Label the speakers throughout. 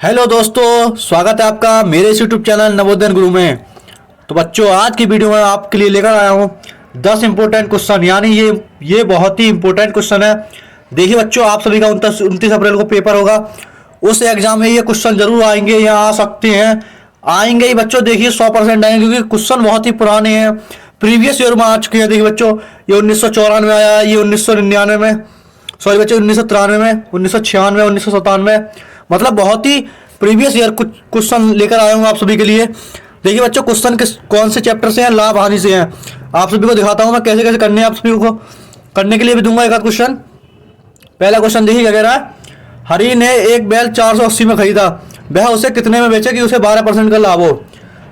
Speaker 1: Hello दोस्तों, स्वागत है आपका मेरे यूट्यूब चैनल नवोदय गुरु में। तो बच्चों, आज की वीडियो में आपके लिए लेकर आया हूँ 10 इंपॉर्टेंट क्वेश्चन। यानी ये बहुत ही इंपॉर्टेंट क्वेश्चन है। देखिए बच्चों, आप सभी का 29 अप्रैल को पेपर होगा। उस एग्जाम में ये क्वेश्चन जरूर आएंगे या आ सकते हैं। आएंगे ही बच्चों, देखिए 100% आएंगे, क्योंकि क्वेश्चन बहुत ही पुराने हैं, प्रीवियस ईयर में आ चुके हैं। देखिए बच्चों, ये 1994 में आया, ये 1999 में, सॉरी बच्चों 1993 में, 1996, 1997, मतलब बहुत ही प्रीवियस ईयर कुछ क्वेश्चन लेकर आया हूँ आप सभी के लिए। देखिए बच्चों, क्वेश्चन कौन से चैप्टर से हैं, लाभ हानि से हैं, आप सभी को दिखाता हूँ मैं कैसे कैसे करने हैं। आप सभी को करने के लिए भी दूंगा एक आध क्वेश्चन। पहला क्वेश्चन देखिए क्या कह रहा है। हरी ने एक बैल 480 में खरीदा, वह उसे कितने में बेचे कि उसे 12% का लाभ हो।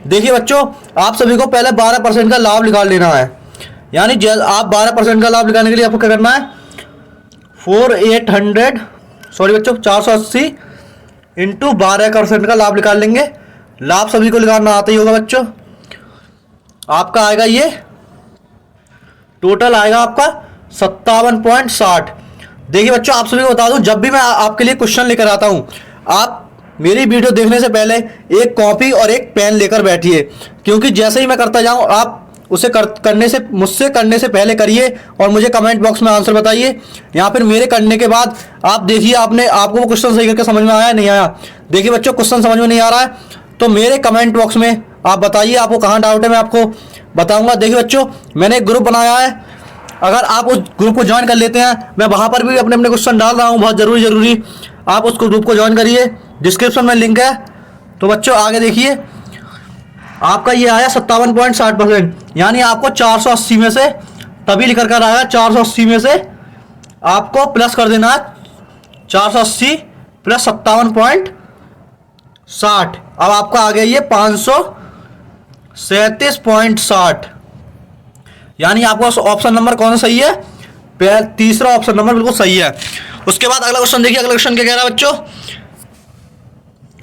Speaker 1: देखिए बच्चों, आप सभी को पहले 12% का लाभ निकाल लेना है। यानी आप 12% का लाभ निकालने के लिए आपको क्या करना है, 480 इंटू 12% का लाभ निकाल लेंगे। लाभ सभी को निकालना आता ही होगा बच्चों। आपका आएगा, ये टोटल आएगा आपका 57.60। देखिए बच्चों, आप सभी को बता दूं, जब भी मैं आपके लिए क्वेश्चन लेकर आता हूं, आप मेरी वीडियो देखने से पहले एक कॉपी और एक पेन लेकर बैठिए, क्योंकि जैसे ही मैं करता जाऊं आप उसे मुझसे करने से पहले करिए और मुझे कमेंट बॉक्स में आंसर बताइए, या फिर मेरे करने के बाद आप देखिए आपको वो क्वेश्चन सही करके समझ में आया नहीं आया। देखिए बच्चों, क्वेश्चन समझ में नहीं आ रहा है तो मेरे कमेंट बॉक्स में आप बताइए आपको कहाँ डाउट है, मैं आपको बताऊंगा। देखिए बच्चों, मैंने एक ग्रुप बनाया है, अगर आप उस ग्रुप को ज्वाइन कर लेते हैं, मैं वहाँ पर भी अपने अपने क्वेश्चन डाल रहा हूँ, बहुत जरूरी आप उस ग्रुप को ज्वाइन करिए, डिस्क्रिप्शन में लिंक है। तो बच्चों आगे देखिए, आपका ये आया 57.60%, यानी आपको 480 में से तभी लिख कर आएगा, 480 में से आपको प्लस कर देना है 480 प्लस 57.60। अब आपका आ गया ये 537.60, यानी आपका ऑप्शन नंबर कौन सा सही है, तीसरा ऑप्शन नंबर बिल्कुल सही है। उसके बाद अगला क्वेश्चन देखिए, अगला क्वेश्चन क्या कह रहा है बच्चों।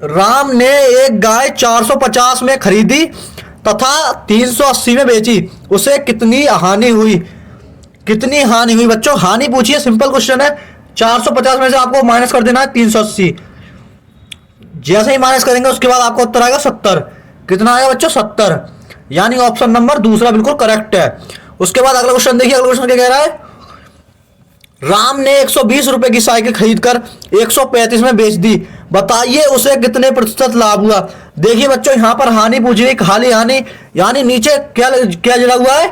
Speaker 1: राम ने एक गाय 450 में खरीदी तथा 380 में बेची, उसे कितनी हानि हुई। कितनी हानि हुई बच्चों, हानि पूछिए, सिंपल क्वेश्चन है। 450 में से आपको माइनस कर देना है 380। जैसे ही माइनस करेंगे उसके बाद आपको उत्तर आएगा 70। कितना आएगा बच्चों, 70, यानी ऑप्शन नंबर दूसरा बिल्कुल करेक्ट है। उसके बाद अगला क्वेश्चन देखिए, अगला क्वेश्चन क्या कह रहा है। राम ने 120 रुपए की साइकिल खरीदकर 135 में बेच दी, बताइए उसे कितने प्रतिशत लाभ हुआ। देखिए बच्चों, यहां पर हानि पूछ रही, खाली हानि, यानी नीचे क्या क्या जुड़ा हुआ है,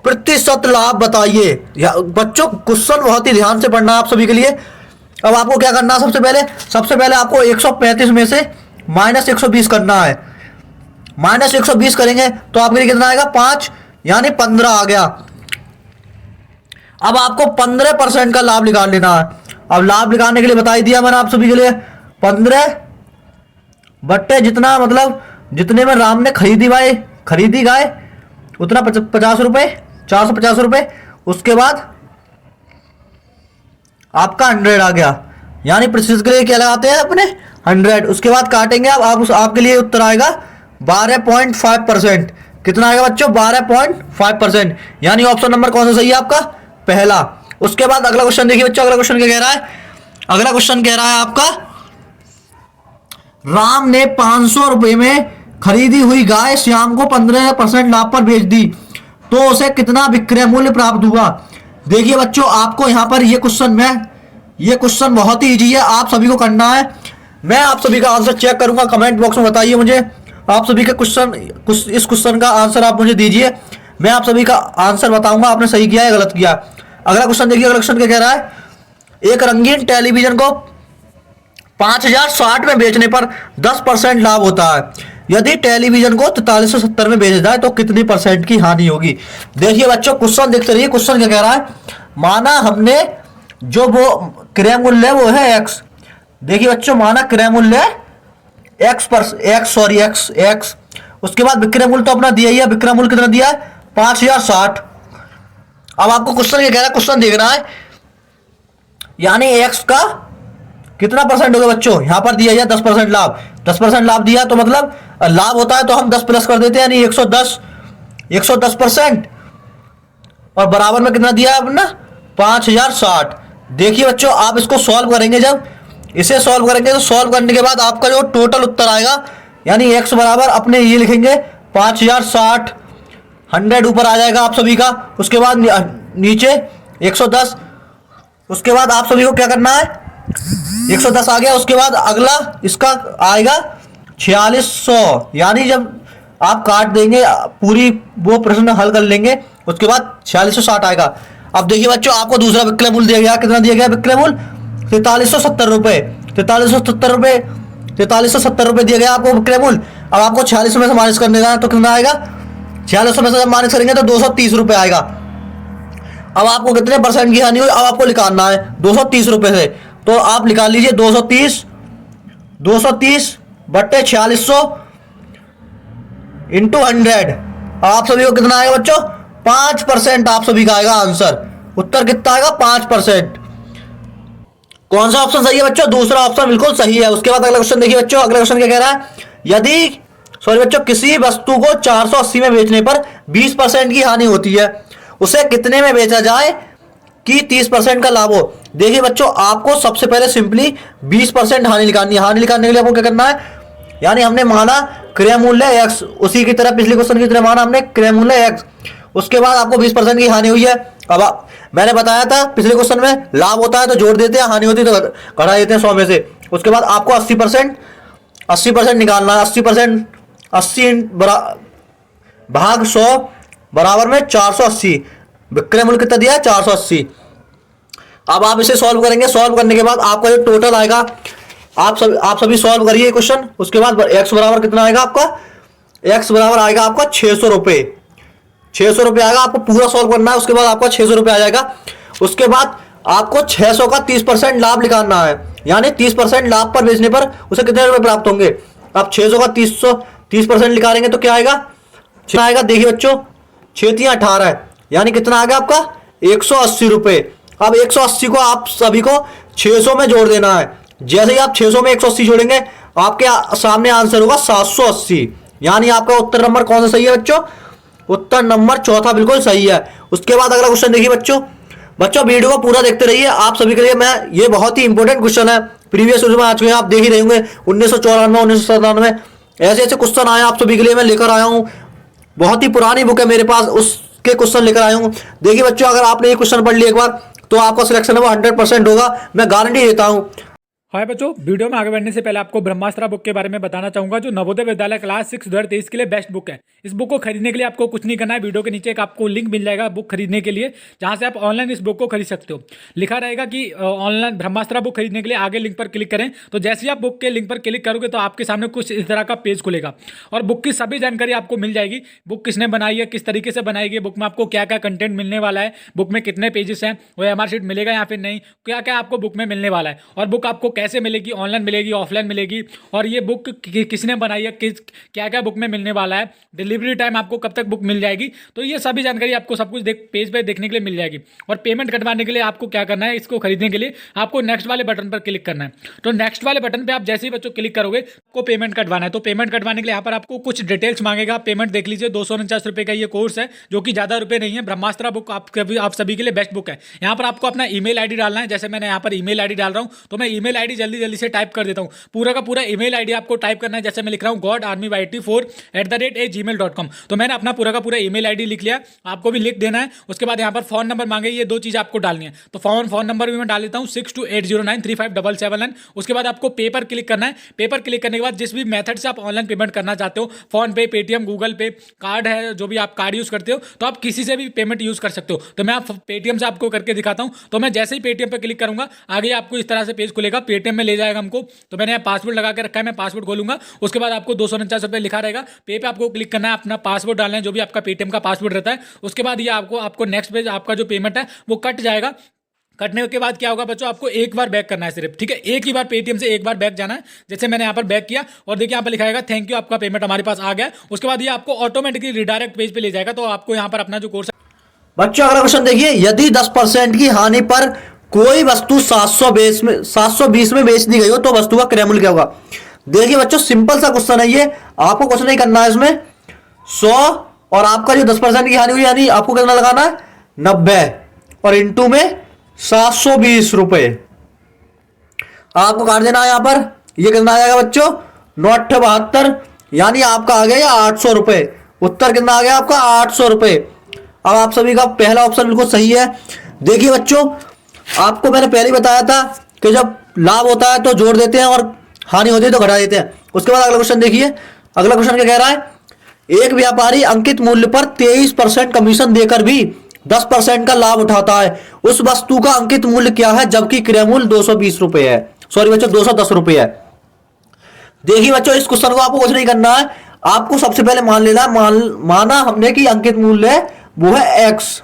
Speaker 1: प्रतिशत लाभ बताइए। बच्चों क्वेश्चन बहुत ही ध्यान से पढ़ना है आप सभी के लिए। अब आपको क्या करना है, सबसे पहले आपको 135 में से माइनस 120 करना है। माइनस 120 करेंगे तो आपके लिए कितना आएगा, 5, यानी 15 आ गया। अब आपको 15% का लाभ निकाल लेना है। अब लाभ निकालने के लिए बता ही दिया मैंने आप सभी के लिए, 15 बट्टे जितना, मतलब जितने में राम ने खरीदी गाय उतना 50 रुपए, 450 रुपए। उसके बाद आपका 100 आ गया, यानी प्रतिशत के लिए क्या लगाते हैं अपने 100। उसके बाद काटेंगे आपके लिए उत्तर आएगा 12.5%। कितना आएगा बच्चों, 12.5%, यानी ऑप्शन नंबर कौन सा सही है आपका, पहला। उसके बाद अगला क्वेश्चन देखिए बच्चों, अगला क्वेश्चन क्या कह रहा है। अगला क्वेश्चन कह रहा है आपका, राम ने 500 रुपए में खरीदी हुई गाय श्याम को 15% लाभ पर बेच दी, तो उसे कितना विक्रय मूल्य प्राप्त हुआ। देखिए बच्चों, आपको यहां पर ये क्वेश्चन बहुत ही इजी है, आप सभी को करना है। मैं आप सभी का आंसर चेक करूंगा, कमेंट बॉक्स में बताइए मुझे आप सभी का इस क्वेश्चन का आंसर आप मुझे दीजिए, मैं आप सभी का आंसर बताऊंगा आपने सही किया है गलत किया। अगला क्वेश्चन देखिए, अगला क्वेश्चन क्या कह रहा है। एक रंगीन टेलीविजन को 5060 में बेचने पर 10% लाभ होता है, यदि टेलीविजन को 4370 में बेचा जाए तो कितनी % की हानि होगी। देखिए बच्चों, क्वेश्चन देखते रहिए, क्वेश्चन क्या कह रहा है। माना हमने जो वो क्रय मूल्य है वो है एक्स। देखिए बच्चों, माना क्रय मूल्य एक्स। उसके बाद विक्रय मूल्य तो अपना दिया ही है, विक्रय मूल्य कितना दिया है, 5060। अब आपको क्वेश्चन क्या कह रहा है, क्वेश्चन देखना है, यानी एक्स का कितना % होगा बच्चों, यहां पर दिया है 10% लाभ। 10% लाभ दिया तो मतलब लाभ होता है तो हम 10 प्लस कर देते हैं, यानी 110% और बराबर में कितना दिया है अपना 5060। देखिए बच्चों, आप इसको सॉल्व करेंगे जब इसे सॉल्व करेंगे तो सॉल्व करने के बाद आपका जो टोटल उत्तर आएगा, यानी x बराबर अपने ये लिखेंगे 5060, 100 ऊपर आ जाएगा आप सभी का, उसके बाद नीचे 110। उसके बाद आप सभी को क्या करना है, 110 आ गया, उसके बाद अगला इसका आएगा 4600, यानी जब आप काट देंगे पूरी वो प्रश्न हल कर लेंगे, उसके बाद 4660 आएगा। अब देखिए बच्चों, आपको दूसरा विक्रय मूल्य दिया गया, कितना दिया गया विक्रय मूल्य, 4370 रुपए, 4370 रुपए, 4370 रुपए दिया गया आपको विक्रय मूल्य। अब आपको 46 में से माइनस करने का, तो कितना आएगा, 46 में से जब माइनस करेंगे तो 230 रुपए आएगा। अब आपको कितने परसेंट की हानि हुई, अब आपको निकालना है 230 रुपए से, तो आप निकाल लीजिए 230 बट्टे 4600 इंटू 100। आप सभी को कितना आएगा बच्चों, 5% आप सभी का आएगा आंसर। उत्तर कितना आएगा, 5%। कौन सा ऑप्शन सही है बच्चों, दूसरा ऑप्शन बिल्कुल सही है। उसके बाद अगला क्वेश्चन देखिए बच्चों, अगला क्वेश्चन क्या कह रहा है, यदि सॉरी बच्चों, किसी वस्तु को 480 में बेचने पर 20% की हानि होती है, उसे कितने में बेचा जाए कि 30% का लाभ हो। देखिए बच्चों, आपको सबसे पहले सिंपली 20% हानि निकालनी है। हानि निकालने के लिए आपको क्या करना है, यानी हमने माना क्रय मूल्य x, उसी की तरह पिछले क्वेश्चन की तरह माना हमने क्रय मूल्य x, उसके बाद आपको 20% की हानि हुई है। अब मैंने बताया था पिछले क्वेश्चन में, लाभ होता है तो जोड़ देते हैं, हानि होती है तो घटा देते हैं 100 में से। उसके बाद आपको 80% निकालना है। 80% 80 भाग 100 बराबर में 480, विक्रय मूल्य कितना दिया है, 480। अब आप इसे सॉल्व करेंगे, सॉल्व करने के बाद आपका जो टोटल आएगा, आप सभी सॉल्व करिए क्वेश्चन। उसके बाद x बराबर कितना आएगा आपका, x बराबर आएगा आपका 600 रुपए, 600 रुपए आएगा। आपको पूरा सॉल्व करना है, उसके बाद आपका 600 रुपए आ जाएगा। उसके बाद आपको 600 का 30% लाभ निकालना है, यानी 30% लाभ पर बेचने पर उसे कितने रुपए प्राप्त होंगे। अब 600 का 30% निकालेंगे तो क्या आएगा, आएगा देखिए बच्चों 6 18, यानी कितना आ गया आपका 180 रुपए। अब 180 को आप सभी को 600 में जोड़ देना है। जैसे ही आप 600 में 180 जोड़ेंगे, आपके सामने आंसर होगा 780, यानी आपका उत्तर नंबर कौन सा सही है बच्चों, उत्तर नंबर चौथा बिल्कुल सही है। उसके बाद अगला क्वेश्चन देखिए बच्चों, वीडियो को पूरा देखते रहिए, आप सभी के लिए मैं ये बहुत ही इंपॉर्टेंट क्वेश्चन है, प्रीवियस में आ चुके हैं, आप देख ही रहे होंगे 1994 1997 ऐसे ऐसे क्वेश्चन आए आप सभी के लिए मैं लेकर आया हूँ। बहुत ही पुरानी बुक है मेरे पास, उसके क्वेश्चन लेकर आया हूँ। देखिए बच्चों, अगर आपने ये क्वेश्चन पढ़ लिया एक बार तो आपका सिलेक्शन है वो 100% होगा, मैं गारंटी देता हूँ।
Speaker 2: हाय बच्चों, वीडियो में आगे बढ़ने से पहले आपको ब्रह्मास्त्र बुक के बारे में बताना चाहूंगा, जो नवोदय विद्यालय क्लास 6 2023 के लिए बेस्ट बुक है। इस बुक को खरीदने के लिए आपको कुछ नहीं करना है, वीडियो के नीचे एक आपको लिंक मिल जाएगा बुक खरीदने के लिए, जहां से आप ऑनलाइन इस बुक को खरीद सकते हो। लिखा रहेगा कि ऑनलाइन ब्रह्मास्त्र बुक खरीदने के लिए आगे लिंक पर क्लिक करें। तो जैसे ही आप बुक के लिंक पर क्लिक करोगे तो आपके सामने कुछ इस तरह का पेज खुलेगा और बुक की सभी जानकारी आपको मिल जाएगी। बुक किसने बनाई है, किस तरीके से बनाई गई, बुक में आपको क्या क्या कंटेंट मिलने वाला है, बुक में कितने पेजेस हैं, वो एमआर शीट मिलेगा या फिर नहीं, क्या क्या आपको बुक में मिलने वाला है, और बुक आपको कैसे मिलेगी, ऑनलाइन मिलेगी ऑफलाइन मिलेगी, और ये बुक किसने बनाई है, क्या क्या बुक में मिलने वाला है, डिलीवरी टाइम आपको कब तक बुक मिल जाएगी। तो ये सभी जानकारी आपको सब कुछ पेज पे देखने के लिए मिल जाएगी। और पेमेंट कटवाने के लिए आपको क्या करना है, इसको खरीदने के लिए आपको नेक्स्ट वाले बटन पर क्लिक करना है। तो नेक्स्ट वाले बटन पर आप जैसे ही बच्चों क्लिक करोगे आपको पेमेंट कटवाना है। तो पेमेंट कटवाने के लिए यहाँ पर आपको कुछ डिटेल्स मांगेगा, पेमेंट देख लीजिए। 249 रुपये का ये कोर्स है, जो कि ज़्यादा रुपये नहीं है। ब्रह्मास्त्र बुक आप सभी के लिए बेस्ट बुक है। यहाँ पर आपको अपना ईमेल आईडी डालना है, जैसे मैंने यहाँ पर ईमेल आईडी डाल रहा हूँ, तो मैं ईमेल आईडी जल्दी जल्दी से टाइप कर देता हूँ। पूरा का पूरा ईमेल आईडी आपको टाइप करना है, जैसे मैं लिख रहा हूँ godarmy4@gmail.com। तो मैंने अपना पूरा का पूरा ईमेल आईडी लिख लिया, आपको भी लिख देना है। उसके बाद यहाँ पर फोन नंबर मांगे, ये 2 चीज़ आपको डालनी है। तो फोन नंबर भी मैं डाल देता हूँ 6280935777। उसके बाद आपको पे पर क्लिक करना है। पे पर क्लिक करने के बाद जिस भी मेथड से आप ऑनलाइन पेमेंट करना चाहते हो, फोन पे, पेटीएम, गूगल पे, कार्ड है, जो भी आप कार्ड यूज़ करते हो, तो आप किसी से भी पेमेंट यूज़ कर सकते हो। तो मैं पेटीएम से आपको करके दिखाता हूँ। तो मैं जैसे ही पेटीएम पर क्लिक करूँगा, आगे आपको इस तरह से पेज खुलेगा, पेटीएम में ले जाएगा हमको। तो मैंने यहाँ पासवर्ड लगा के रखा है, मैं पासवर्ड खोलूंगा। उसके बाद आपको 249 रुपये लिखा रहेगा, पे आपको क्लिक करना है, अपना पासवर्ड डालना है, जो भी आपका पेटीएम का पासवर्ड रहता है। उसके बाद ये आपको नेक्स्ट पेज आपका जो पेमेंट है वो कट जाएगा। कटने के बाद क्या होगा बच्चों, आपको एक बार बैक करना है सिर्फ, ठीक है, एक ही बार पेटीएम से एक बार बैक जाना है। जैसे मैंने यहाँ पर बैक किया और देखिए यहाँ पर लिखा है थैंक यू, आपका पेमेंट हमारे पास आ गया। उसके बाद ये आपको ऑटोमेटिकली रिडायरेक्ट पेज पे ले जाएगा। तो आपको यहाँ पर अपना जो कोर्स
Speaker 1: बच्चों अगला क्वेश्चन देखिए, यदि 10% की हानि पर कोई वस्तु 720 में बेच दी गई हो तो वस्तु का क्रय मूल्य क्या होगा। देखिए बच्चों, सिंपल सा क्वेश्चन है ये, आपको कुछ नहीं करना है इसमें। 100 और आपका जो 10% की हानि हुई, यानी आपको कितना लगाना है 90, और इंटू में 720 रुपए। आपको काट देना है यहाँ पर। ये कितना आ जाएगा बच्चों 972, यानी आपका आ गया 800 रुपये। उत्तर कितना आ गया आपका 800 रुपये। अब आप सभी का पहला ऑप्शन बिल्कुल सही है। देखिए बच्चों, आपको मैंने पहले ही बताया था कि जब लाभ होता है तो जोड़ देते हैं और हानि होती है तो घटा देते हैं। उसके बाद अगला क्वेश्चन देखिए। अगला क्वेश्चन क्या कह रहा है, एक व्यापारी अंकित मूल्य पर 23% कमीशन देकर भी 10% का लाभ उठाता है। उस वस्तु का अंकित मूल्य क्या है जबकि क्रय मूल्य 220 रुपये है, सॉरी बच्चों 210 रुपये है। देखिए बच्चों, इस क्वेश्चन को आपको कुछ नहीं करना है। आपको सबसे पहले मान लेना, माना हमने कि अंकित मूल्य है वो है एक्स।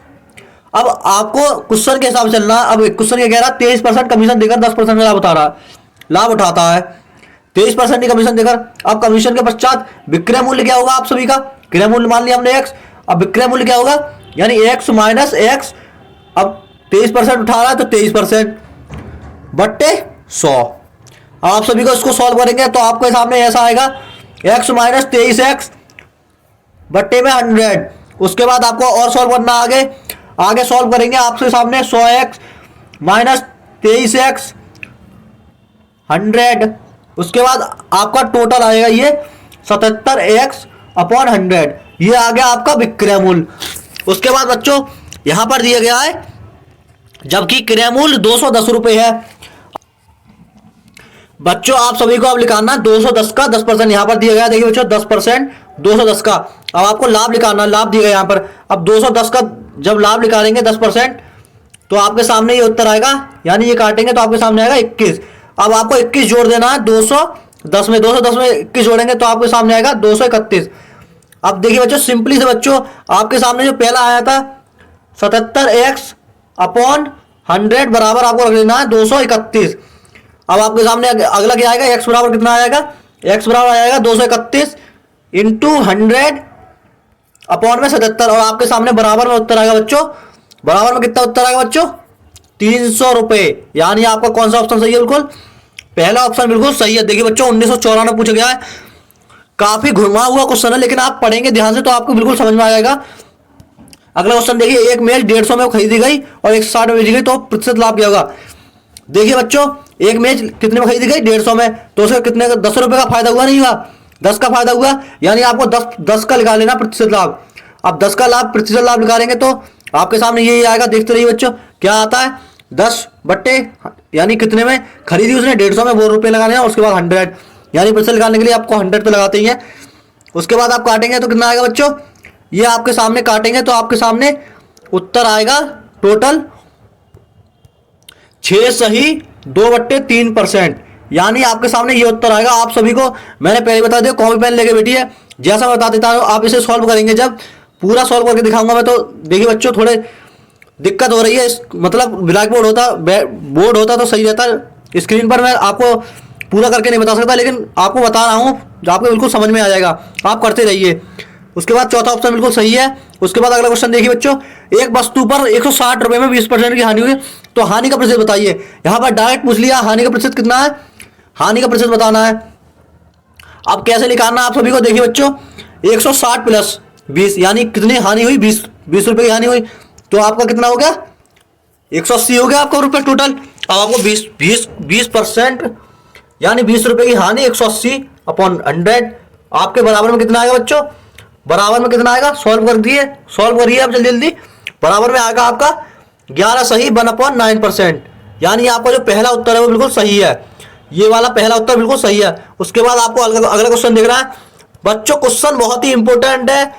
Speaker 1: अब आपको क्वेश्चन के हिसाब से चलना है। अब क्वेश्चन क्या कह रहा है, 23% कमीशन देकर 10% का लाभ लाभ उठाता है। 23% की कमीशन देकर। अब कमीशन के पश्चात विक्रय मूल्य क्या होगा आप सभी का, क्रय मूल्य मान लिया हमने एक्स। अब विक्रय मूल्य क्या होगा, यानी एक्स माइनस एक्स। अब 23% उठा रहा है तो 23% बट्टे 100। आप सभी को इसको सॉल्व करेंगे तो आपके सामने ऐसा आएगा x माइनस 23x बट्टे में 100। उसके बाद आपको और सॉल्व करना आगे सॉल्व करेंगे आपके सामने 100x माइनस 23x 100। उसके बाद आपका टोटल आएगा ये 77x अपॉन 100। ये आ गया आपका विक्रय मूल्य। उसके बाद बच्चों यहां पर दिया गया है जबकि क्रय मूल्य 210 रुपये है। बच्चों आप सभी को अब लिखाना 210 का 10% यहां पर दिया गया। देखिए बच्चों 10% 210 का। अब आपको लाभ निकालना, लाभ दिया गया यहां पर। अब 210 का जब लाभ निकालेंगे 10% तो आपके सामने ये उत्तर आएगा, यानी ये काटेंगे तो आपके सामने आएगा 21। अब आपको 21 जोड़ देना है 210 में 21 जोड़ेंगे तो आपके सामने आएगा 231। अब देखिए बच्चों सिंपली से बच्चों आपके सामने जो पहला आया था 77x अपॉन 100 बराबर आपको रख लेना है 231। अब आपके सामने अगला क्या आएगा, x बराबर कितना आएगा, x बराबर आएगा 231 इंटू 100 अपॉन में 77। और आपके सामने बराबर में उत्तर आएगा बच्चों, बराबर में कितना उत्तर आएगा बच्चों 300 रुपये। यानी आपका कौन सा ऑप्शन सही है, बिल्कुल पहला ऑप्शन बिल्कुल सही है। देखिए बच्चों 1994 पूछा गया है, काफी घुमा हुआ क्वेश्चन है लेकिन आप पढ़ेंगे ध्यान से तो आपको बिल्कुल समझ में आ जाएगा। अगला क्वेश्चन देखिए, एक मेज 150 में खरीदी गई और 160 में बेची गई तो प्रतिशत लाभ क्या होगा। देखिए बच्चों एक मेज कितने में खरीदी गई 150 में, तो उसका कितने का 10 रुपए का फायदा हुआ, नहीं हुआ 10 का फायदा हुआ। यानी आपको 10 का निकाल लेना प्रतिशत लाभ। अब 10 का लाभ प्रतिशत लाभ निकालेंगे तो आपके सामने यही आएगा। देखते रहिए बच्चों क्या आता है, 10 बट्टे यानी कितने में खरीदी उसने 150 में, वो रुपये लगाने हैं। उसके बाद 100 यानी प्रतिशत निकालने के लिए आपको 100 तो लगाते ही है। उसके बाद आप काटेंगे तो कितना आएगा बच्चों, ये आपके सामने काटेंगे तो आपके सामने उत्तर आएगा टोटल 6 सही 2/3%। यानी आपके सामने ये उत्तर आएगा। आप सभी को मैंने पहले बता दिया, कॉपी पेन लेके बैठी है, जैसा बता देता हूं आप इसे सॉल्व करेंगे। जब पूरा सॉल्व करके दिखाऊंगा मैं तो देखिए बच्चों थोड़े दिक्कत हो रही है। मतलब ब्लैक बोर्ड होता तो सही रहता, स्क्रीन पर मैं आपको पूरा करके नहीं बता सकता, लेकिन आपको बता रहा हूँ जो आपको बिल्कुल समझ में आ जाएगा, आप करते रहिए। उसके बाद चौथा ऑप्शन बिल्कुल सही है। उसके बाद अगला क्वेश्चन देखिए बच्चों, एक वस्तु पर 160 रुपए में 20% की हानि हुई तो हानि का प्रतिशत बताइए। यहां पर डायरेक्ट पूछ लिया हानि का प्रतिशत कितना है, हानि का प्रतिशत बताना है। अब कैसे निकालना आप सभी को देखिए बच्चों, 160 प्लस 20 यानी कितनी हानि हुई, 20 रुपए की हानि हुई तो आपका कितना हो गया 180 हो गया आपका रुपये टोटल। अब आपको 20% यानी 20 रुपए की हानि 180 अपॉन 100 आपके बराबर में कितना आएगा बच्चों, बराबर में कितना आएगा, सॉल्व कर दिए, सॉल्व करिए आप जल्दी जल्दी। बराबर में आएगा आपका 11 सही 1/9%। यानी आपका जो पहला उत्तर है वो बिल्कुल सही है, ये वाला पहला उत्तर बिल्कुल सही है। उसके बाद आपको अगला क्वेश्चन देख रहा है बच्चों। क्वेश्चन बहुत ही इंपॉर्टेंट है,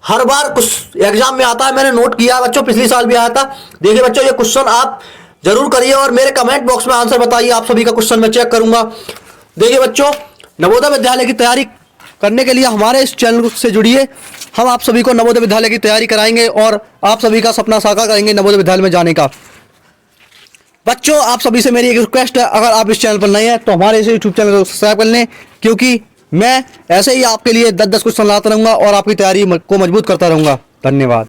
Speaker 1: हर बार कुछ एग्जाम में आता है, मैंने नोट किया है बच्चों, पिछले साल भी आया था। देखिए बच्चों ये क्वेश्चन आप जरूर करिए और मेरे कमेंट बॉक्स में आंसर बताइए। आप सभी का क्वेश्चन मैं चेक करूंगा। देखिए बच्चों नवोदय विद्यालय की तैयारी करने के लिए हमारे इस चैनल से जुड़िए। हम आप सभी को नवोदय विद्यालय की तैयारी कराएंगे और आप सभी का सपना साकार करेंगे नवोदय विद्यालय में जाने का। बच्चों आप सभी से मेरी एक रिक्वेस्ट है, अगर आप इस चैनल पर नए हैं तो हमारे इस यूट्यूब चैनल को सब्सक्राइब कर लें, क्योंकि मैं ऐसे ही आपके लिए 10-10 क्वेश्चन लाता रहूंगा और आपकी तैयारी को मजबूत करता रहूंगा। धन्यवाद।